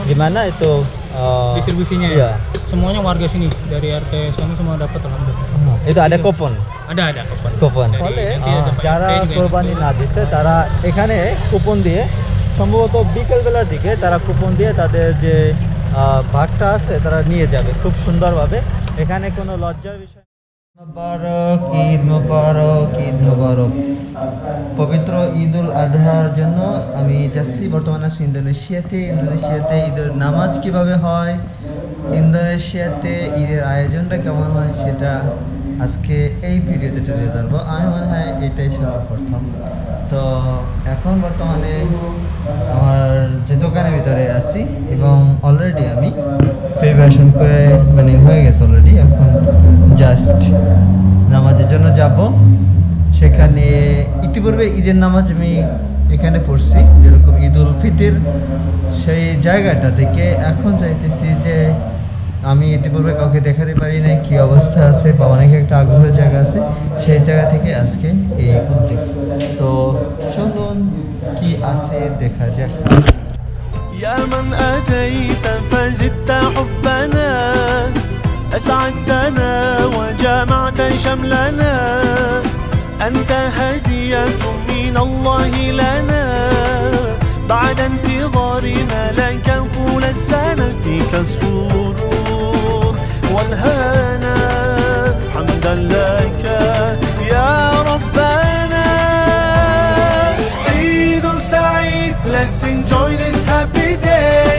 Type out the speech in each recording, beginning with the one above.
Gimana itu distribusinya iya. ya? Semuanya warga sini dari RT sana semua dapat alhamdulillah. Itu ada kupon? Ada kupon. Coupon হলে যারা কোরবানি না দিছে তারা এখানে কুপন দিয়ে সম্ভবত বিকেলবেলার দিকে তারা কুপন দিয়ে তাদের যে ভাগটা আছে তারা নিয়ে যাবে খুব সুন্দরভাবে। এখানে কোনো লজ্জার বিষয় মুবারক, ঈদ মুবারক, ঈদ মুবারক। পবিত্র ঈদ উল আজহার জন্য আমি যাচ্ছি বর্তমানে আছি ইন্দোনেশিয়াতে। ইন্দোনেশিয়াতে ঈদের নামাজ কিভাবে হয়, ইন্দোনেশিয়াতে ঈদের আয়োজনটা কেমন হয় সেটা আজকে এই ভিডিওতে তুলে ধরবো। আমি মনে হয় এটাই সর্বপ্রথম। তো এখন বর্তমানে আমার যে দোকানের ভিতরে আছি এবং অলরেডি আমি প্রিপারেশন করে মানে হয়ে গেছে অলরেডি। এখন জাস্ট নামাজের জন্য যাব। সেখানে ইতিপূর্বে ঈদের নামাজ আমি এখানে পড়ছি, যেরকম ঈদ উল ফিতর, সেই জায়গাটা থেকে এখন চাইতেছি যে আমি ইতিপূর্বে কাউকে দেখাতে পারি নাই কী অবস্থা আছে বা অনেক একটা আগ্রহের জায়গা আছে, সেই জায়গা থেকে আজকে এই উদ্যোগ। তো চলুন কি আছে দেখা যাক। يا من أتيت فزدت حبنا أسعدتنا وجمعت شملنا أنت هدية من الله لنا بعد انتظارنا لك طول السنة فيك السرور والهنا حمدا لك يا ربنا عيد سعيد let's enjoy this happy day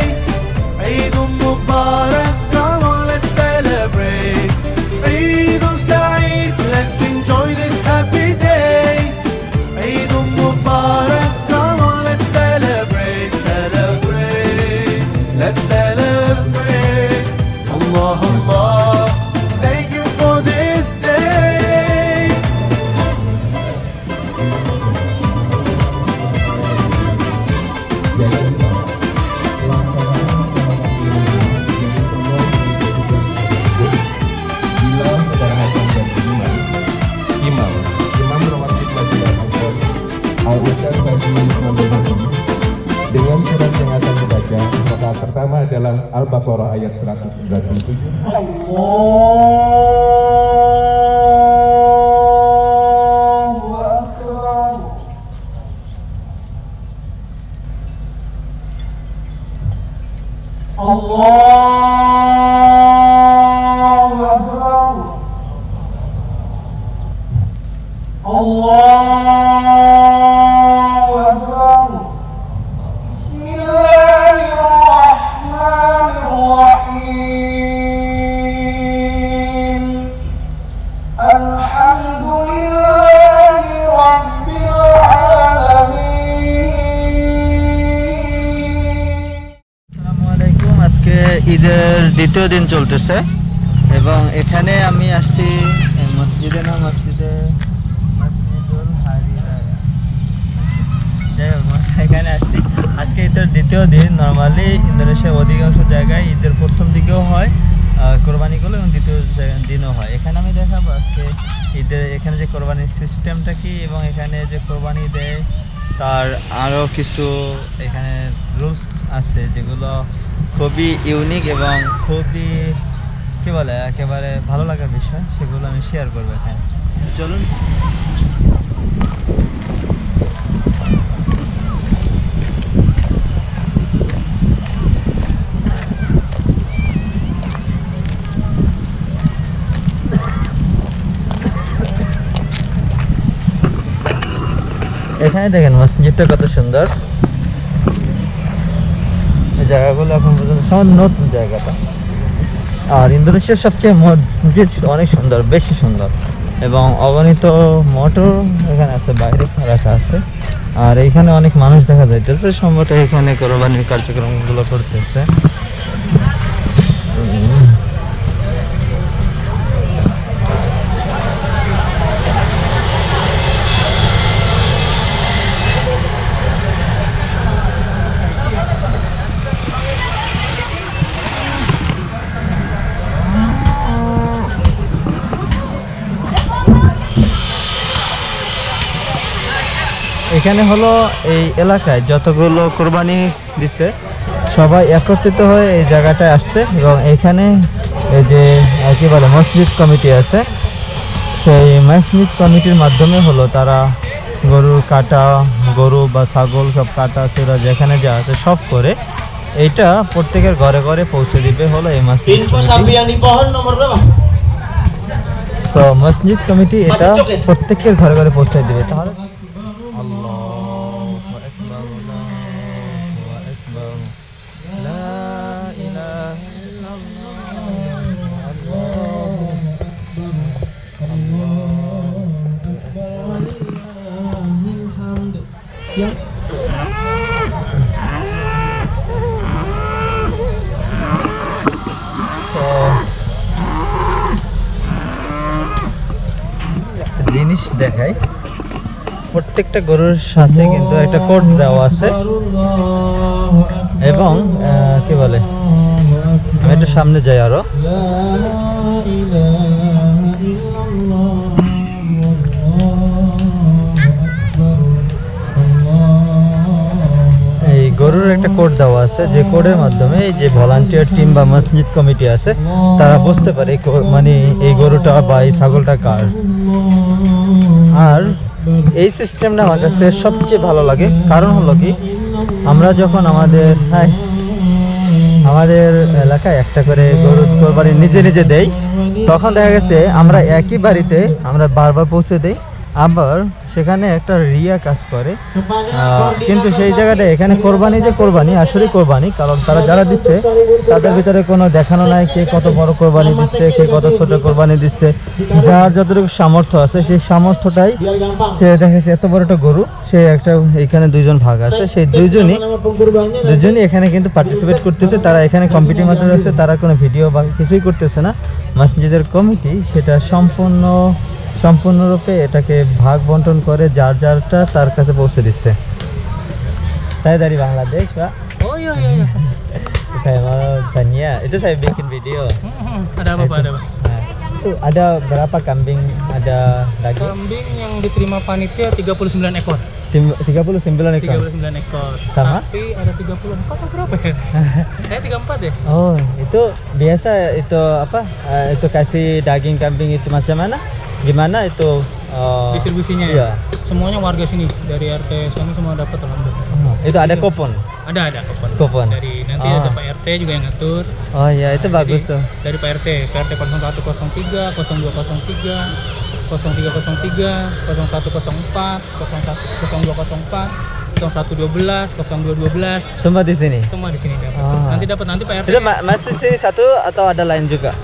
عيد مبارك come on let's celebrate عيد سعيد let's enjoy this happy day عيد مبارك come on let's celebrate let's celebrate Allah Allah thank you for this day Imam berwajib belajar Al-Quran. Al-Ucap bagi dengan surat yang akan dibaca maka pertama dalam Al-Baqarah ayat 137. ঈদের দ্বিতীয় দিন চলতেছে এবং এখানে আমি আসছি মসজিদে না মসজিদুল হারিরায়া, যাই হোক এখানে আসছি। আজকে ঈদের দ্বিতীয় দিন। নর্মালি ইন্দোনেশিয়ার অধিকাংশ জায়গায় ঈদের প্রথম দিকেও হয় কোরবানিগুলো এবং দ্বিতীয় দিনও হয়। এখানে আমি দেখাবো আজকে ঈদের এখানে যে কোরবানির সিস্টেমটা কি এবং এখানে যে কোরবানি দেয় তার আরও কিছু এখানে রুলস আছে যেগুলো খুবই ইউনিক এবং খুবই কী বলে একেবারে ভালো লাগার বিষয়, সেগুলো আমি শেয়ার করবো এখানে। চলুন এখানে দেখেন মসজিদটা কত সুন্দর। জায়গাগুলো এখন পর্যন্ত সব নতুন জায়গাটা। আর ইন্দোনেশিয়ার সবচেয়ে মসজিদ অনেক সুন্দর, বেশি সুন্দর এবং অগণিত মোটর এখানে আছে, বাইরে রাখা আছে। আর এইখানে অনেক মানুষ দেখা যাইতেছে, সম্ভবত এখানে কোরবানির কার্যক্রমগুলো করতেছে। এখানে হলো এই এলাকায় যতগুলো কোরবানি দিছে সবাই একত্রিত হয়ে এই জায়গাটায় আসছে এবং এখানে এই যে কি বলে মসজিদ কমিটি আছে, সেই মসজিদ কমিটির মাধ্যমে হলো তারা গরুর কাটা, গরু বা ছাগল সব কাটা চূড়া যেখানে যা আছে সব করে এইটা প্রত্যেকের ঘরে ঘরে পৌঁছে দিবে হলো এই মসজিদ committee. yang di pohon nomor berapa? তো মসজিদ কমিটি এটা প্রত্যেকের ঘরে ঘরে পৌঁছে দিবে। তাহলে জিনিস দেখাই, প্রত্যেকটা গরুর সাথে কিন্তু একটা কোড দেওয়া আছে এবং কি বলে আমি একটু সামনে যাই আরো। এই গরুর একটা কোড দেওয়া আছে, যে কোডের মাধ্যমে এই যে ভলান্টিয়ার টিম বা মসজিদ কমিটি আছে তারা বুঝতে পারে মানে এই গরুটা বা এই ছাগলটা কার। আর এই সিস্টেমটা আমার কাছে সবচেয়ে ভালো লাগে, কারণ হলো কি আমরা যখন আমাদের এলাকায় একটা করে গরু কোরবানি নিজে নিজে দেই, তখন দেখা গেছে আমরা একই বাড়িতে আমরা বারবার পৌঁছে দেই, আবার সেখানে একটা রিয়া কাজ করে। কিন্তু সেই জায়গাটা এখানে কোরবানি যে কোরবানি আসলে কোরবানি, কারণ তারা যারা দিচ্ছে তাদের ভিতরে কোনো দেখানো নাই কে কত বড় কোরবানি দিচ্ছে, কে কত ছোট কোরবানি দিচ্ছে। যার যতটুকু সামর্থ্য আছে সেই সামর্থ্যটাই সে দেখেছে। এত বড় একটা গরু, সে একটা এখানে দুইজন ভাগ আছে, সেই দুইজনই এখানে কিন্তু পার্টিসিপেট করতেছে। তারা এখানে কমিটির মাধ্যমে আছে, তারা কোনো ভিডিও বা কিছুই করতেছে না। মসজিদের কমিটি সেটা সম্পূর্ণরূপে এটাকে ভাগ বন্টন করে যার যারটা তার কাছে পৌঁছে দিচ্ছে। Saya dari Bangladesh, Pak. Oh iya iya iya. Saya mau tanya, itu saya bikin video. Ada apa Pak? Ada apa? Nah, itu ada berapa kambing, ada daging? Kambing yang diterima panitia 39 ekor. 39 ekor. 39 ekor. Sama? Tapi ada 34 atau berapa ya? Saya 34 deh. Oh, itu biasa itu apa? Itu kasih daging kambing itu macam mana? Gimana itu Distribusinya iya. ya? Semuanya warga sini, dari RT sana semua dapat alhamdulillah. Itu ada kupon? Ada kupon. Kupon. Dari nanti ada Pak RT juga yang ngatur. Oh iya, itu bagus tuh. Dari Pak RT 0103, 0203, 0303, 0104, 0204, 0112, 0212. Semua di sini. Semua di sini dapat. Oh. Nanti Pak RT. Itu masih sini satu atau ada lain juga?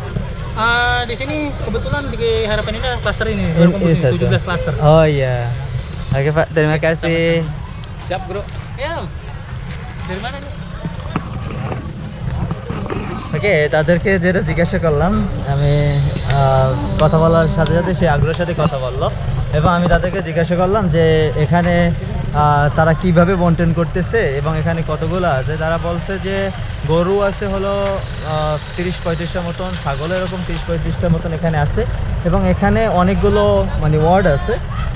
Di sini kebetulan di Harapan Indah klaster ini Ini baru satu. 17 klaster. Oh iya. Oke Pak, terima kasih. Siap, Bro. Ya. Dari mana nih? ওকে, তাদেরকে যেটা জিজ্ঞাসা করলাম আমি কথা বলার সাথে সাথে সে আগ্রহের সাথে কথা বললো এবং আমি তাদেরকে জিজ্ঞাসা করলাম যে এখানে তারা কিভাবে বন্টন করতেছে এবং এখানে কতগুলো আছে। তারা বলছে যে গরু আছে হলো 30-35টা মতন, ছাগল এরকম 30-35টা মতন এখানে আছে এবং এখানে অনেকগুলো মানে ওয়ার্ড আছে,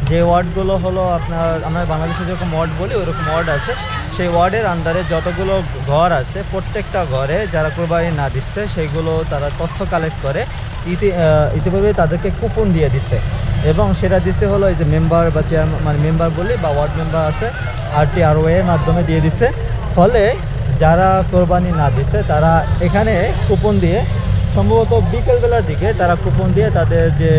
যে ওয়ার্ডগুলো হলো আপনার আমরা বাংলাদেশে যেরকম ওয়ার্ড বলি ওরকম ওয়ার্ড আছে। সেই ওয়ার্ডের আন্ডারে যতগুলো ঘর আছে প্রত্যেকটা ঘরে যারা কোরবানি না দিচ্ছে সেইগুলো তারা তথ্য কালেক্ট করে ইতিপূর্বে তাদেরকে কুপন দিয়ে দিচ্ছে এবং সেটা দিচ্ছে হলো এই যে মেম্বার বা চেয়ারম্যান মানে মেম্বার বলি বা ওয়ার্ড মেম্বার আছে RTRO এর মাধ্যমে দিয়ে দিচ্ছে। ফলে যারা কোরবানি না দিচ্ছে তারা এখানে কুপন দিয়ে সম্ভবত বিকেলবেলার দিকে তারা কুপন দিয়ে তাদের যে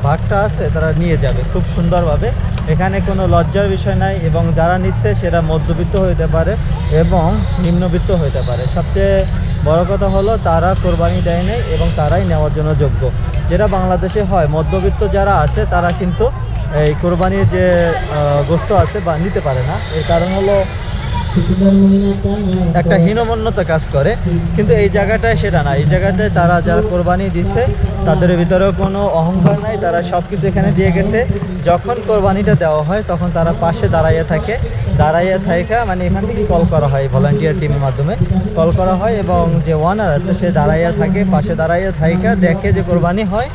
ভাগটা আছে তারা নিয়ে যাবে খুব সুন্দরভাবে। এখানে কোনো লজ্জার বিষয় নাই এবং যারা নিচ্ছে সেটা মধ্যবিত্ত হতে পারে এবং নিম্নবিত্ত হতে পারে। সবচেয়ে বড় কথা হলো তারা কোরবানি দেয় নাই এবং তারাই নেওয়ার জন্য যোগ্য। যেটা বাংলাদেশে হয় মধ্যবিত্ত যারা আছে তারা কিন্তু এই কোরবানির যে গোস্ত আছে বা নিতে পারে না। এর কারণ হলো একটা হীনমন্যতা কাজ করে, কিন্তু এই জায়গাটায় সেটা না। এই জায়গাটায় তারা যারা কোরবানি দিচ্ছে তাদের ভিতরেও কোনো অহংকার নাই, তারা সব কিছু এখানে দিয়ে গেছে। যখন কোরবানিটা দেওয়া হয় তখন তারা পাশে দাঁড়াইয়া থাকে মানে এখান থেকে কল করা হয়, ভলান্টিয়ার টিমের মাধ্যমে কল করা হয় এবং যে ওয়ানার আছে সে দাঁড়াইয়া থাকে, পাশে দাঁড়াইয়া থাইকা দেখে যে কোরবানি হয়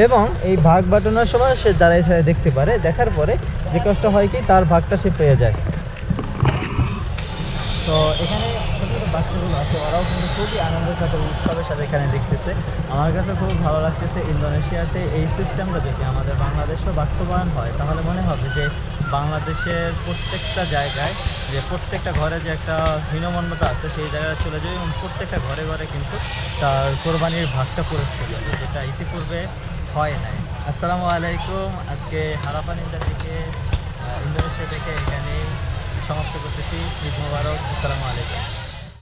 এবং এই ভাগ বাটনার সময় সে দাঁড়াইয়া দেখতে পারে। দেখার পরে যে কষ্ট হয় কি তার ভাগটা সে পেয়ে যায়। তো এখানে বাচ্চাগুলো আছে ওরাও কিন্তু খুবই আনন্দের সাথে উৎসবের সাথে এখানে দেখতেছে। আমার কাছে খুব ভালো লাগতেছে। ইন্দোনেশিয়াতে এই সিস্টেমটা যদি আমাদের বাংলাদেশেও বাস্তবায়ন হয় তাহলে মনে হবে যে বাংলাদেশের প্রত্যেকটা জায়গায় যে প্রত্যেকটা ঘরে যে একটা হীনমন্যতা আছে সেই জায়গায় চলে যাবে এবং প্রত্যেকটা ঘরে ঘরে কিন্তু তার কোরবানির ভাগটা পড়ে যাবে, যেটা ইতিপূর্বে হয় নাই। আসসালামু আলাইকুম। আজকে হারাপান ইন্দোনেশিয়া থেকে এখানেই সমাপ্ত করতেছি। ঈদ মোবারক। আসসালামু আলাইকুম।